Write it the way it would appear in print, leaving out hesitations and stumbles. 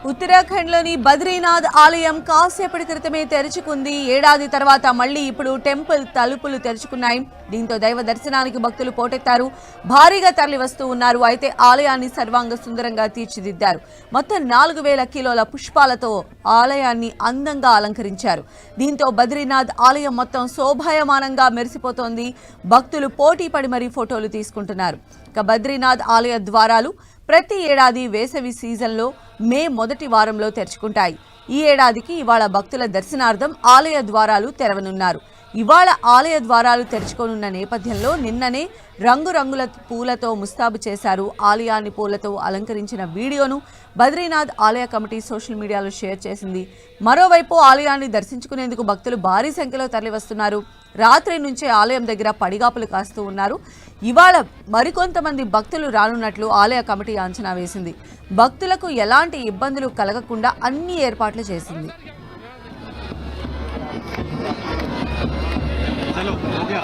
ఉత్తరాఖండ్లోని బద్రీనాథ్ ఆలయం కాసేపటి క్రితమే తెరుచుకుంది. ఏడాది తర్వాత మళ్లీ ఇప్పుడు టెంపుల్ తలుపులు తెరుచుకున్నాయి. దీంతో దైవ దర్శనానికి భక్తులు పోటెత్తారు. భారీగా తరలి వస్తూ ఉన్నారు. అయితే ఆలయాన్ని సర్వాంగ సుందరంగా తీర్చిదిద్దారు. మొత్తం 4000 కిలోల పుష్పాలతో ఆలయాన్ని అందంగా అలంకరించారు. దీంతో బద్రీనాథ్ ఆలయం మొత్తం శోభాయమానంగా మెరిసిపోతోంది. భక్తులు పోటీ పడి మరీ ఫోటోలు తీసుకుంటున్నారు. ఇక బద్రీనాథ్ ఆలయ ద్వారాలు ప్రతి ఏడాది వేసవి సీజన్లో మే మొదటి వారంలో తెరుచుకుంటాయి. ఈ ఏడాదికి ఇవాళ భక్తుల దర్శనార్థం ఆలయ ద్వారాలు తెరవనున్నారు. ఇవాళ ఆలయ ద్వారాలు తెరుచుకోనున్న నేపథ్యంలో నిన్ననే రంగురంగుల పూలతో ముస్తాబు చేశారు. ఆలయాన్ని పూలతో అలంకరించిన వీడియోను బద్రీనాథ్ ఆలయ కమిటీ సోషల్ మీడియాలో షేర్ చేసింది. మరోవైపు ఆలయాన్ని దర్శించుకునేందుకు భక్తులు భారీ సంఖ్యలో తరలివస్తున్నారు. రాత్రి నుంచే ఆలయం దగ్గర పడిగాపులు కాస్తూ ఉన్నారు. ఇవాళ మరికొంతమంది భక్తులు రానున్నట్లు ఆలయ కమిటీ అంచనా వేసింది. భక్తులకు ఎలాంటి ఇబ్బందులు కలగకుండా అన్ని ఏర్పాట్లు చేసింది. चलो हो गया।